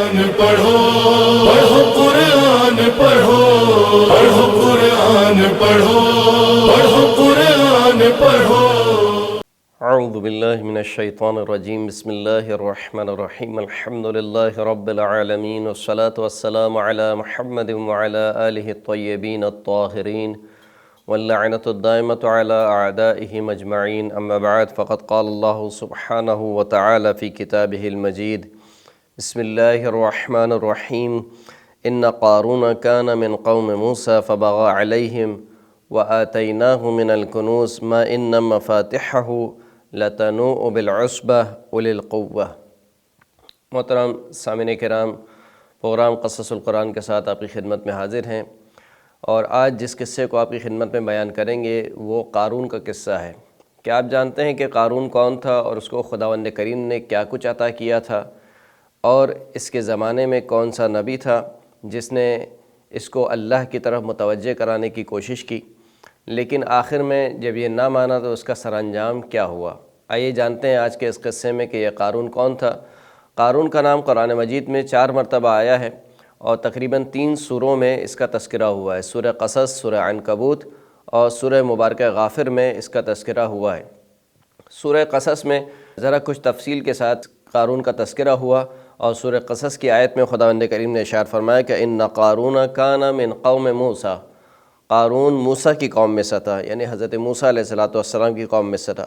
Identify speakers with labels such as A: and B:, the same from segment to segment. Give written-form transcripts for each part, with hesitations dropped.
A: پڑھو پڑھو قرآن پڑھو پڑھو قرآن پڑھو پڑھو قرآن پڑھو۔
B: اعوذ باللہ من الشیطان الرجیم، بسم اللہ الرحمن الرحیم، الحمد للہ رب العالمین، والصلاة والسلام علی محمد وعلی آلہ الطیبین الطاہرین، واللعنۃ الدائمۃ علی اعدائہم اجمعین، اما بعد فقد قال اللہ سبحانہ وتعالی فی کتابہ المجید، بسم اللہ الرحمن الرحیم، ان قارون کان من قوم موسیٰ فبغى علیہم وآتیناہ من الکنوز ما ان مفاتحہ لتنوء بالعصبہ اولي القوہ۔ محترم سامعین کرام، پروگرام قصص القرآن کے ساتھ آپ کی خدمت میں حاضر ہیں، اور آج جس قصے کو آپ کی خدمت میں بیان کریں گے وہ قارون کا قصہ ہے۔ کیا آپ جانتے ہیں کہ قارون کون تھا اور اس کو خداوند کریم نے کیا کچھ عطا کیا تھا، اور اس کے زمانے میں کون سا نبی تھا جس نے اس کو اللہ کی طرف متوجہ کرانے کی کوشش کی، لیکن آخر میں جب یہ نہ مانا تو اس کا سر انجام کیا ہوا؟ آئیے جانتے ہیں آج کے اس قصے میں کہ یہ قارون کون تھا۔ قارون کا نام قرآن مجید میں 4 مرتبہ آیا ہے، اور تقریباً 3 سوروں میں اس کا تذکرہ ہوا ہے۔ سورہ قصص، سورہ عنکبوت اور سورہ مبارکہ غافر میں اس کا تذکرہ ہوا ہے۔ سورہ قصص میں ذرا کچھ تفصیل کے ساتھ قارون کا تذکرہ ہوا، اور سورہ قصص کی آیت میں خداوند کریم نے ارشاد فرمایا کہ ان قارون کان من قوم موسیٰ، قارون موسیٰ کی قوم میں سے تھا، یعنی حضرت موسیٰ علیہ السلام کی قوم میں سے تھا۔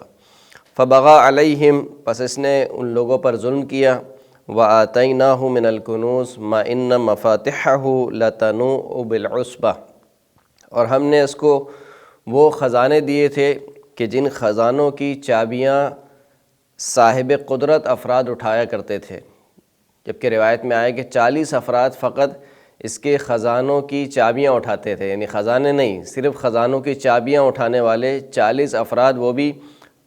B: فبغى علیہم، پس اس نے ان لوگوں پر ظلم کیا۔ وآتیناہ من الکنوز ما ان مفاتحہ لتنوء بالعصبہ، اور ہم نے اس کو وہ خزانے دیے تھے کہ جن خزانوں کی چابیاں صاحب قدرت افراد اٹھایا کرتے تھے، جبکہ روایت میں آیا کہ 40 افراد فقط اس کے خزانوں کی چابیاں اٹھاتے تھے، یعنی خزانے نہیں، صرف خزانوں کی چابیاں اٹھانے والے 40 افراد، وہ بھی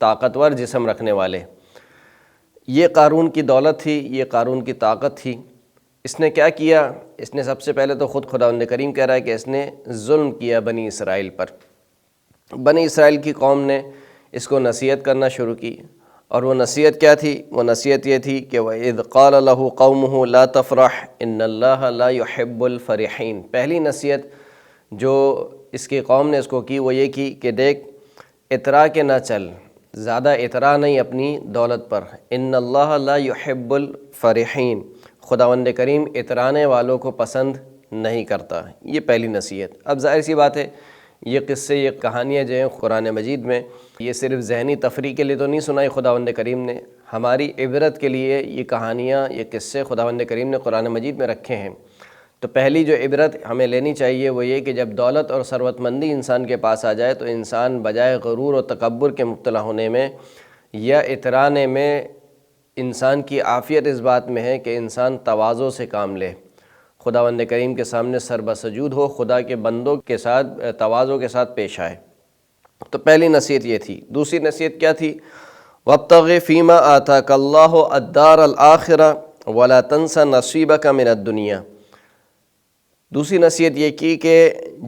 B: طاقتور جسم رکھنے والے۔ یہ قارون کی دولت تھی، یہ قارون کی طاقت تھی۔ اس نے کیا کیا؟ اس نے سب سے پہلے تو خود خداوند کریم کہہ رہا ہے کہ اس نے ظلم کیا بنی اسرائیل پر۔ بنی اسرائیل کی قوم نے اس کو نصیحت کرنا شروع کی، اور وہ نصیحت کیا تھی؟ وہ نصیحت یہ تھی کہ وَإِذْ قَالَ لَهُ قَوْمُهُ لَا تَفْرَحْ إِنَّ اللَّهَ لَا يُحِبُّ الْفَرِحِينَ۔ پہلی نصیحت جو اس کی قوم نے اس کو کی وہ یہ کی کہ دیکھ، اطراء کے نہ چل، زیادہ اطراء نہیں اپنی دولت پر۔ إِنَّ اللَّهَ لَا يُحِبُّ الْفَرِحِينَ، خداوند کریم اطرانے والوں کو پسند نہیں کرتا۔ یہ پہلی نصیحت۔ اب ظاہر سی بات ہے، یہ قصے، یہ کہانیاں جو ہیں قرآن مجید میں، یہ صرف ذہنی تفریح کے لیے تو نہیں سنائی خداوند کریم نے، ہماری عبرت کے لیے یہ کہانیاں، یہ قصے خداوند کریم نے قرآن مجید میں رکھے ہیں۔ تو پہلی جو عبرت ہمیں لینی چاہیے وہ یہ کہ جب دولت اور ثروت مندی انسان کے پاس آ جائے تو انسان بجائے غرور و تکبر کے مبتلا ہونے میں یا اترانے میں، انسان کی عافیت اس بات میں ہے کہ انسان تواضع سے کام لے، خداوند کریم کے سامنے سر بسجود ہو، خدا کے بندوں کے ساتھ تواضع کے ساتھ پیش آئے۔ تو پہلی نصیحت یہ تھی۔ دوسری نصیحت کیا تھی؟ وَابْتَغِ فِيمَا آتَاكَ اللَّهُ الدَّارَ الْآخِرَةَ وَلَا تَنْسَ نَصِيبَكَ مِنَ الدُّنْيَا۔ دوسری نصیحت یہ کی کہ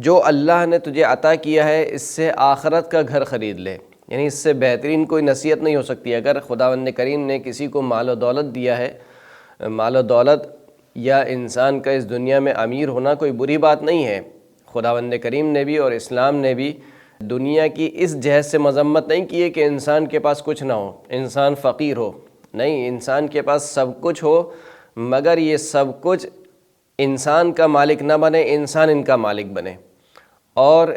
B: جو اللہ نے تجھے عطا کیا ہے اس سے آخرت کا گھر خرید لے، یعنی اس سے بہترین کوئی نصیحت نہیں ہو سکتی۔ اگر خداوند کریم نے کسی کو مال و دولت دیا ہے، مال و دولت یا انسان کا اس دنیا میں امیر ہونا کوئی بری بات نہیں ہے۔ خداوند کریم نے بھی اور اسلام نے بھی دنیا کی اس جہت سے مذمت نہیں کی ہے کہ انسان کے پاس کچھ نہ ہو، انسان فقیر ہو۔ نہیں، انسان کے پاس سب کچھ ہو، مگر یہ سب کچھ انسان کا مالک نہ بنے، انسان ان کا مالک بنے، اور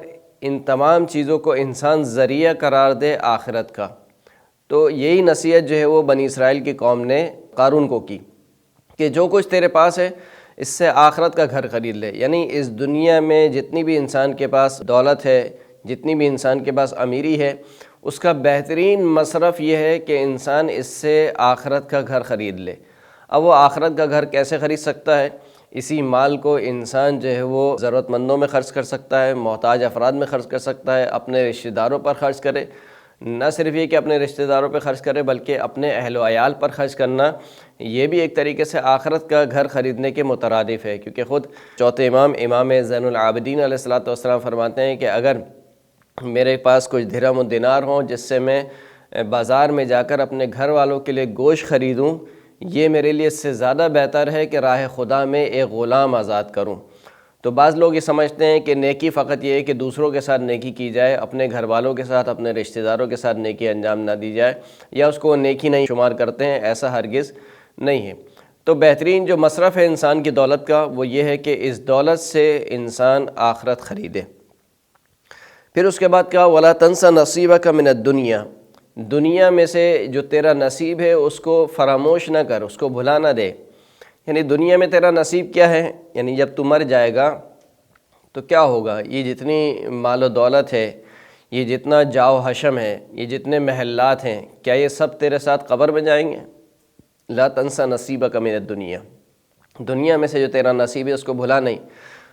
B: ان تمام چیزوں کو انسان ذریعہ قرار دے آخرت کا۔ تو یہی نصیحت جو ہے وہ بنی اسرائیل کی قوم نے قارون کو کی کہ جو کچھ تیرے پاس ہے اس سے آخرت کا گھر خرید لے، یعنی اس دنیا میں جتنی بھی انسان کے پاس دولت ہے، جتنی بھی انسان کے پاس امیری ہے، اس کا بہترین مصرف یہ ہے کہ انسان اس سے آخرت کا گھر خرید لے۔ اب وہ آخرت کا گھر کیسے خرید سکتا ہے؟ اسی مال کو انسان جو ہے وہ ضرورت مندوں میں خرچ کر سکتا ہے، محتاج افراد میں خرچ کر سکتا ہے، اپنے رشتہ داروں پر خرچ کرے۔ نہ صرف یہ کہ اپنے رشتہ داروں پہ خرچ کرے بلکہ اپنے اہل و عیال پر خرچ کرنا، یہ بھی ایک طریقے سے آخرت کا گھر خریدنے کے مترادف ہے، کیونکہ خود چوتھے امام زین العابدین علیہ السلام فرماتے ہیں کہ اگر میرے پاس کچھ درہم و دینار ہوں جس سے میں بازار میں جا کر اپنے گھر والوں کے لیے گوشت خریدوں، یہ میرے لیے اس سے زیادہ بہتر ہے کہ راہ خدا میں ایک غلام آزاد کروں۔ تو بعض لوگ یہ سمجھتے ہیں کہ نیکی فقط یہ ہے کہ دوسروں کے ساتھ نیکی کی جائے، اپنے گھر والوں کے ساتھ، اپنے رشتہ داروں کے ساتھ نیکی انجام نہ دی جائے، یا اس کو نیکی نہیں شمار کرتے ہیں۔ ایسا ہرگز نہیں ہے۔ تو بہترین جو مصرف ہے انسان کی دولت کا وہ یہ ہے کہ اس دولت سے انسان آخرت خریدے۔ پھر اس کے بعد کہا وَلَا تَنْسَ نَصِيبَكَ مِنَ الدُّنْيَا، دنیا میں سے جو تیرا نصیب ہے اس کو فراموش نہ کر، اس کو بھلا نہ دے۔ یعنی دنیا میں تیرا نصیب کیا ہے؟ یعنی جب تو مر جائے گا تو کیا ہوگا؟ یہ جتنی مال و دولت ہے، یہ جتنا جاؤ حشم ہے، یہ جتنے محلات ہیں، کیا یہ سب تیرے ساتھ قبر میں جائیں گے؟ لا تنسا نصیبک من الدنیا، دنیا میں سے جو تیرا نصیب ہے اس کو بھلا نہیں۔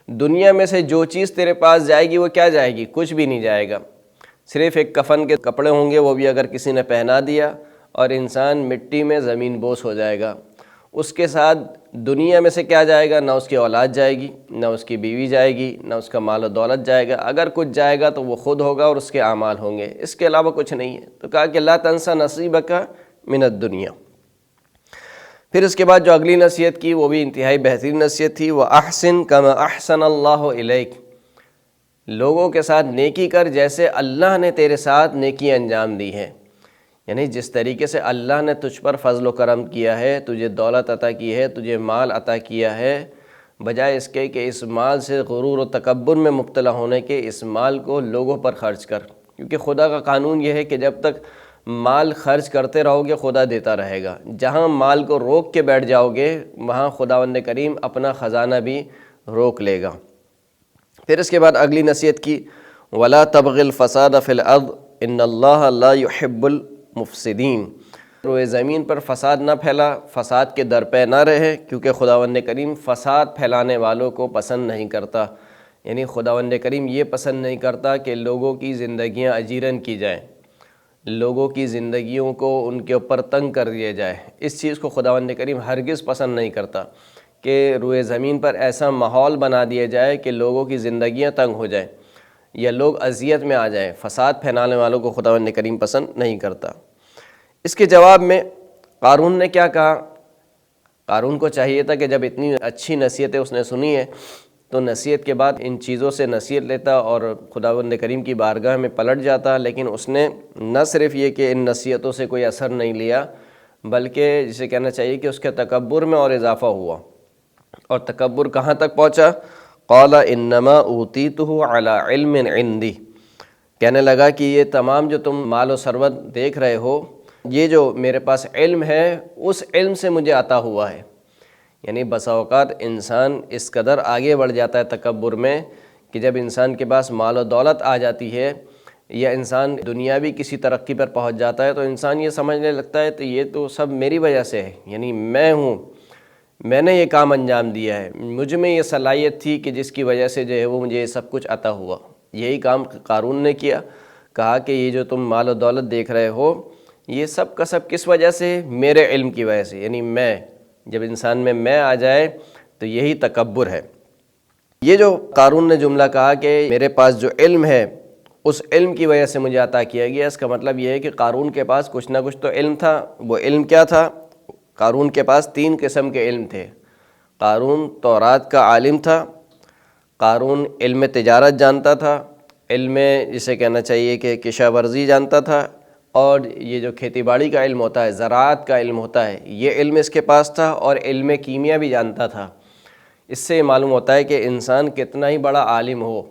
B: دنیا میں سے جو چیز تیرے پاس جائے گی وہ کیا جائے گی؟ کچھ بھی نہیں جائے گا۔ صرف ایک کفن کے کپڑے ہوں گے، وہ بھی اگر کسی نے پہنا دیا، اور انسان مٹی میں زمین بوس ہو جائے گا۔ اس کے ساتھ دنیا میں سے کیا جائے گا؟ نہ اس کی اولاد جائے گی، نہ اس کی بیوی جائے گی، نہ اس کا مال و دولت جائے گا۔ اگر کچھ جائے گا تو وہ خود ہوگا اور اس کے اعمال ہوں گے، اس کے علاوہ کچھ نہیں ہے۔ تو کہا کہ لا تنسا نصیبک من الدنیا۔ پھر اس کے بعد جو اگلی نصیحت کی وہ بھی انتہائی بہترین نصیحت تھی، وَأَحْسِن كَمَا أَحْسَنَ اللَّهُ إِلَيْكَ، لوگوں کے ساتھ نیکی کر جیسے اللہ نے تیرے ساتھ نیکی انجام دی ہے۔ یعنی جس طریقے سے اللہ نے تجھ پر فضل و کرم کیا ہے، تجھے دولت عطا کی ہے، تجھے مال عطا کیا ہے، بجائے اس کے کہ اس مال سے غرور و تکبر میں مبتلا ہونے کے، اس مال کو لوگوں پر خرچ کر۔ کیونکہ خدا کا قانون یہ ہے کہ جب تک مال خرچ کرتے رہو گے خدا دیتا رہے گا۔ جہاں مال کو روک کے بیٹھ جاؤ گے وہاں خداوند کریم اپنا خزانہ بھی روک لے گا۔ پھر اس کے بعد اگلی نصیحت کی وَلَا تَبْغِ الْفَسَادَ فِي الْأَرْضِ إِنَّ اللَّهَ لَا يُحِبُّ الْمُفْسِدِينَ، روئے زمین پر فساد نہ پھیلا، فساد کے درپے نہ رہے، کیونکہ خداوند کریم فساد پھیلانے والوں کو پسند نہیں کرتا۔ یعنی خداوند کریم یہ پسند نہیں کرتا کہ لوگوں کی زندگیاں اجیرن کی جائیں، لوگوں کی زندگیوں کو ان کے اوپر تنگ کر دیا جائے۔ اس چیز کو خداوند کریم ہرگز پسند نہیں کرتا کہ روئے زمین پر ایسا ماحول بنا دیا جائے کہ لوگوں کی زندگیاں تنگ ہو جائیں یا لوگ اذیت میں آ جائیں۔ فساد پھیلانے والوں کو خداوند کریم پسند نہیں کرتا۔ اس کے جواب میں قارون نے کیا کہا؟ قارون کو چاہیے تھا کہ جب اتنی اچھی نصیحتیں اس نے سنی ہے تو نصیحت کے بعد ان چیزوں سے نصیحت لیتا اور خداوند کریم کی بارگاہ میں پلٹ جاتا، لیکن اس نے نہ صرف یہ کہ ان نصیحتوں سے کوئی اثر نہیں لیا، بلکہ جسے کہنا چاہیے کہ اس کے تکبر میں اور اضافہ ہوا۔ اور تکبر کہاں تک پہنچا؟ قال انما اوتیتہ علی علم عندی، کہنے لگا کہ یہ تمام جو تم مال و ثروت دیکھ رہے ہو، یہ جو میرے پاس علم ہے اس علم سے مجھے عطا ہوا ہے۔ یعنی بسا اوقات انسان اس قدر آگے بڑھ جاتا ہے تکبر میں کہ جب انسان کے پاس مال و دولت آ جاتی ہے یا انسان دنیاوی کسی ترقی پر پہنچ جاتا ہے تو انسان یہ سمجھنے لگتا ہے تو یہ تو سب میری وجہ سے ہے، یعنی میں ہوں، میں نے یہ کام انجام دیا ہے، مجھ میں یہ صلاحیت تھی کہ جس کی وجہ سے جو ہے وہ مجھے یہ سب کچھ عطا ہوا۔ یہی کام قارون نے کیا، کہا کہ یہ جو تم مال و دولت دیکھ رہے ہو یہ سب کا سب کس وجہ سے؟ میرے علم کی وجہ سے، یعنی میں، جب انسان میں آ جائے تو یہی تکبر ہے۔ یہ جو قارون نے جملہ کہا کہ میرے پاس جو علم ہے اس علم کی وجہ سے مجھے عطا کیا گیا، اس کا مطلب یہ ہے کہ قارون کے پاس کچھ نہ کچھ تو علم تھا۔ وہ علم کیا تھا؟ قارون کے پاس 3 قسم کے علم تھے۔ قارون تورات کا عالم تھا، قارون علم تجارت جانتا تھا، علم جسے کہنا چاہیے کہ کشا ورزی جانتا تھا، اور یہ جو کھیتی باڑی کا علم ہوتا ہے، زراعت کا علم ہوتا ہے، یہ علم اس کے پاس تھا، اور علم کیمیا بھی جانتا تھا۔ اس سے معلوم ہوتا ہے کہ انسان کتنا ہی بڑا عالم ہو،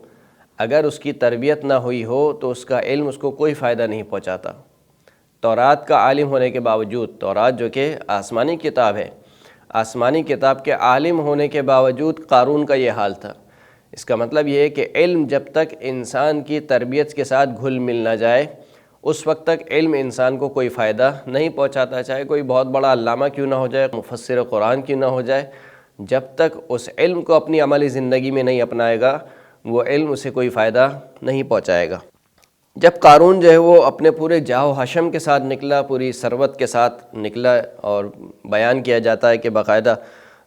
B: اگر اس کی تربیت نہ ہوئی ہو تو اس کا علم اس کو کوئی فائدہ نہیں پہنچاتا۔ تورات کا عالم ہونے کے باوجود، تورات جو کہ آسمانی کتاب ہے، آسمانی کتاب کے عالم ہونے کے باوجود قارون کا یہ حال تھا۔ اس کا مطلب یہ ہے کہ علم جب تک انسان کی تربیت کے ساتھ گھل مل نہ جائے اس وقت تک علم انسان کو کوئی فائدہ نہیں پہنچاتا، چاہے کوئی بہت بڑا علامہ کیوں نہ ہو جائے، مفسر قرآن کیوں نہ ہو جائے، جب تک اس علم کو اپنی عملی زندگی میں نہیں اپنائے گا وہ علم اسے کوئی فائدہ نہیں پہنچائے گا۔ جب قارون جو ہے وہ اپنے پورے جاہ و حشم کے ساتھ نکلا، پوری ثروت کے ساتھ نکلا، اور بیان کیا جاتا ہے کہ باقاعدہ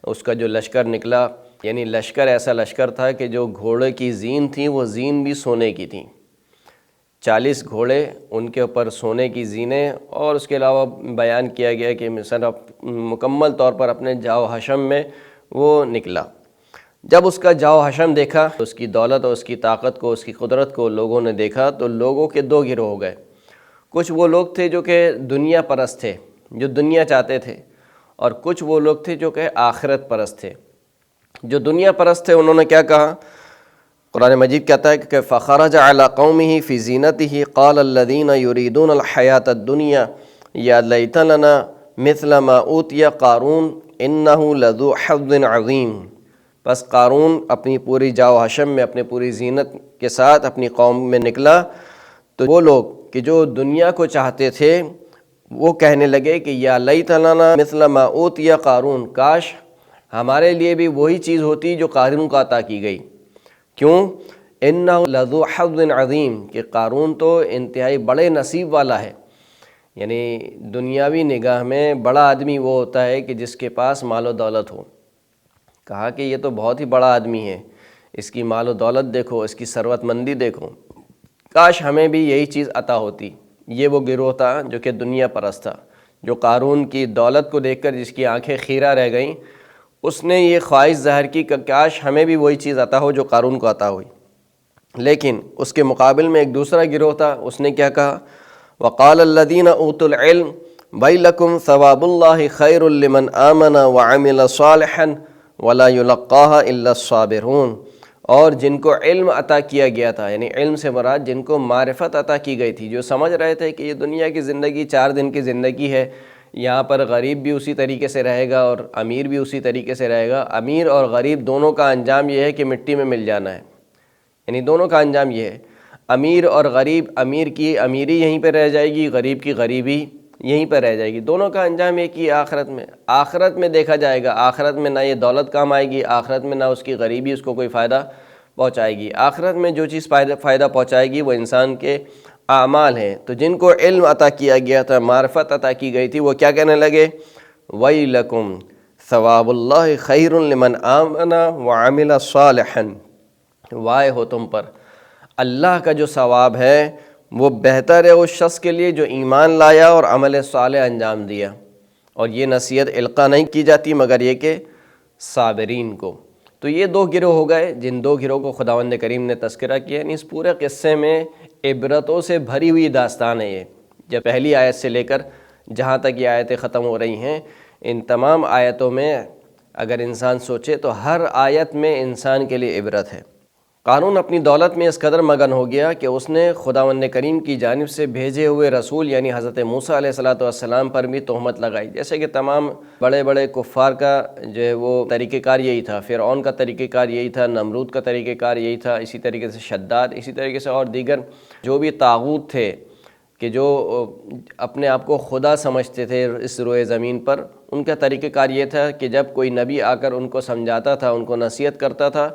B: اس کا جو لشکر نکلا، یعنی لشکر ایسا لشکر تھا کہ جو گھوڑے کی زین تھی وہ زین بھی سونے کی تھی، 40 گھوڑے، ان کے اوپر سونے کی زینے، اور اس کے علاوہ بیان کیا گیا کہ مصر مکمل طور پر اپنے جاؤ حشم میں وہ نکلا۔ جب اس کا جاؤ حشم دیکھا، اس کی دولت اور اس کی طاقت کو، اس کی قدرت کو لوگوں نے دیکھا، تو لوگوں کے دو گروہ ہو گئے۔ کچھ وہ لوگ تھے جو کہ دنیا پرست تھے، جو دنیا چاہتے تھے، اور کچھ وہ لوگ تھے جو کہ آخرت پرست تھے۔ جو دنیا پرست تھے انہوں نے کیا کہا؟ قرآن مجید کہتا ہے کہ فخرج علی قومہ فی زینتہ قال الذین یریدون الحیاۃ الدنیا یا لیت لنا مثل ما اوتی قارون انہ لذو حظ عظیم۔ بس قارون اپنی پوری جاؤ حشم میں، اپنی پوری زینت کے ساتھ اپنی قوم میں نکلا، تو وہ لوگ کہ جو دنیا کو چاہتے تھے وہ کہنے لگے کہ یا لیت لنا مثل ما اوتی قارون، کاش ہمارے لیے بھی وہی چیز ہوتی جو قارون کو عطا کی گئی۔ کیوں؟ انہ لذو حظ عظیم، کہ قارون تو انتہائی بڑے نصیب والا ہے۔ یعنی دنیاوی نگاہ میں بڑا آدمی وہ ہوتا ہے کہ جس کے پاس مال و دولت ہو۔ کہا کہ یہ تو بہت ہی بڑا آدمی ہے، اس کی مال و دولت دیکھو، اس کی ثروت مندی دیکھو، کاش ہمیں بھی یہی چیز عطا ہوتی۔ یہ وہ گروہ تھا جو کہ دنیا پرست تھا، جو قارون کی دولت کو دیکھ کر جس کی آنکھیں خیرہ رہ گئیں، اس نے یہ خواہش ظاہر کی کہ کاش ہمیں بھی وہی چیز عطا ہو جو قارون کو عطا ہوئی۔ لیکن اس کے مقابل میں ایک دوسرا گروہ تھا، اس نے کیا کہا؟ وقال الذین اوتوا العلم ویلکم ثواب اللہ خیر لمن آمن وعمل صالحا ولا یلقاها الا الصابرون۔ اور جن کو علم عطا کیا گیا تھا، یعنی علم سے مراد جن کو معرفت عطا کی گئی تھی، جو سمجھ رہے تھے کہ یہ دنیا کی زندگی 4 دن کی زندگی ہے، یہاں پر غریب بھی اسی طریقے سے رہے گا اور امیر بھی اسی طریقے سے رہے گا، امیر اور غریب دونوں کا انجام یہ ہے کہ مٹی میں مل جانا ہے۔ یعنی دونوں کا انجام یہ ہے، امیر اور غریب، امیر کی امیری یہیں پہ رہ جائے گی، غریب کی غریبی یہیں پہ رہ جائے گی، دونوں کا انجام ایک ہی آخرت میں۔ آخرت میں دیکھا جائے گا، آخرت میں نہ یہ دولت کام آئے گی، آخرت میں نہ اس کی غریبی اس کو کوئی فائدہ پہنچائے گی۔ آخرت میں جو چیز فائدہ پہنچائے گی وہ انسان کے اعمال ہیں۔ تو جن کو علم عطا کیا گیا تھا، معرفت عطا کی گئی تھی، وہ کیا کہنے لگے؟ وَيْلَكُمْ ثواب اللہ خیر لمن آمن وعمل صالحا، وائے ہو تم پر، اللہ کا جو ثواب ہے وہ بہتر ہے اس شخص کے لیے جو ایمان لایا اور عمل صالح انجام دیا۔ اور یہ نصیحت القا نہیں کی جاتی مگر یہ کہ صابرین کو۔ تو یہ 2 گروہ ہو گئے، جن 2 گروہ کو خداوند کریم نے تذکرہ کیا۔ یعنی اس پورے قصے میں عبرتوں سے بھری ہوئی داستان ہے یہ۔ جب پہلی آیت سے لے کر جہاں تک یہ آیتیں ختم ہو رہی ہیں، ان تمام آیتوں میں اگر انسان سوچے تو ہر آیت میں انسان کے لیے عبرت ہے۔ قارون اپنی دولت میں اس قدر مگن ہو گیا کہ اس نے خداوند کریم کی جانب سے بھیجے ہوئے رسول یعنی حضرت موسیٰ علیہ السلام پر بھی تہمت لگائی، جیسے کہ تمام بڑے بڑے کفار کا جو ہے وہ طریقہ کار یہی تھا، فرعون کا طریقہ کار یہی تھا، نمرود کا طریقہ کار یہی تھا، اسی طریقے سے شداد، اسی طریقے سے اور دیگر جو بھی طاغوت تھے کہ جو اپنے آپ کو خدا سمجھتے تھے اس روئے زمین پر، ان کا طریقہ کار یہ تھا کہ جب کوئی نبی آ کر ان کو سمجھاتا تھا، ان کو نصیحت کرتا تھا،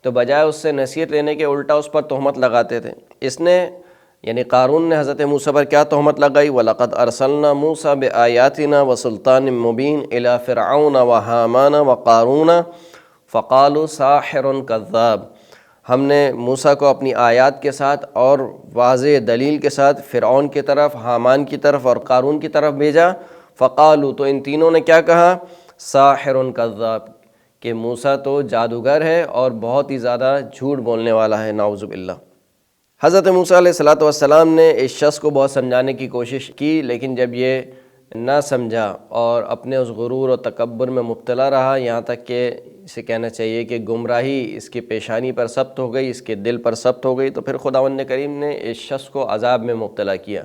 B: تو بجائے اس سے نصیحت لینے کے الٹا اس پر تہمت لگاتے تھے۔ اس نے یعنی قارون نے حضرت موسیٰ پر کیا تہمت لگائی؟ وَلَقَدْ أَرْسَلْنَا مُوسَىٰ بِآيَاتِنَا وَسُلْطَانٍ مُّبِينٍ إِلَىٰ فِرْعَوْنَ وَهَامَانَ وَقَارُونَ فَقَالُوا سَاحِرٌ كَذَّابٌ۔ ہم نے موسیٰ کو اپنی آیات کے ساتھ اور واضح دلیل کے ساتھ فرعون کی طرف، حامان کی طرف اور قارون کی طرف بھیجا۔ فقالوا، تو ان تینوں نے کیا کہا؟ ساحر کذاب، کہ موسیٰ تو جادوگر ہے اور بہت ہی زیادہ جھوٹ بولنے والا ہے، نعوذ باللہ۔ حضرت موسیٰ علیہ السلام نے اس شخص کو بہت سمجھانے کی کوشش کی، لیکن جب یہ نہ سمجھا اور اپنے اس غرور و تکبر میں مبتلا رہا، یہاں تک کہ اسے کہنا چاہیے کہ گمراہی اس کی پیشانی پر ثبت ہو گئی، اس کے دل پر ثبت ہو گئی، تو پھر خداوند کریم نے اس شخص کو عذاب میں مبتلا کیا۔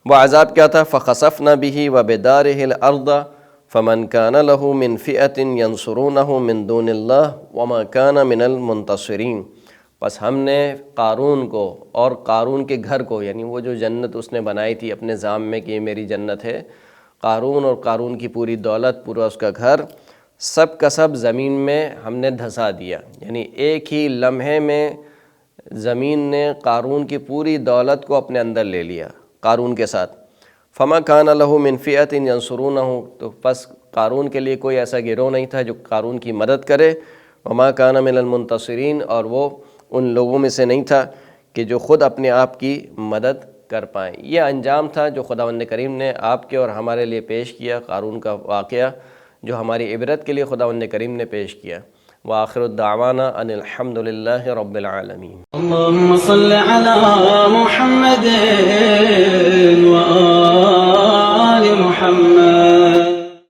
B: وہ عذاب کیا تھا؟ فَخَسَفْنَا بِهِ وَبِدَارِهِ الْأَرْضَ فَمَنْ كَانَ لَهُ مِنْ فِئَةٍ يَنْصُرُونَهُ مِنْ دُونِ اللَّهِ وَمَا كَانَ مِنَ الْمُنْتَصِرِينَ۔ بس ہم نے قارون کو اور قارون کے گھر کو، یعنی وہ جو جنت اس نے بنائی تھی اپنے ذام میں کہ یہ میری جنت ہے، قارون اور قارون کی پوری دولت، پورا اس کا گھر، سب کا سب زمین میں ہم نے دھسا دیا۔ یعنی ایک ہی لمحے میں زمین نے قارون کی پوری دولت کو اپنے اندر لے لیا قارون کے ساتھ۔ فما کان لہ من فئۃ ینصرونہ، تو پس قارون کے لیے کوئی ایسا گروہ نہیں تھا جو قارون کی مدد کرے۔ وما کان من المنتصرین، اور وہ ان لوگوں میں سے نہیں تھا کہ جو خود اپنے آپ کی مدد کر پائیں۔ یہ انجام تھا جو خداوند کریم نے آپ کے اور ہمارے لیے پیش کیا، قارون کا واقعہ جو ہماری عبرت کے لیے خداوند کریم نے پیش کیا۔ وآخر الدعوانا ان الحمد للہ رب العالمین۔
C: اللهم صل على محمد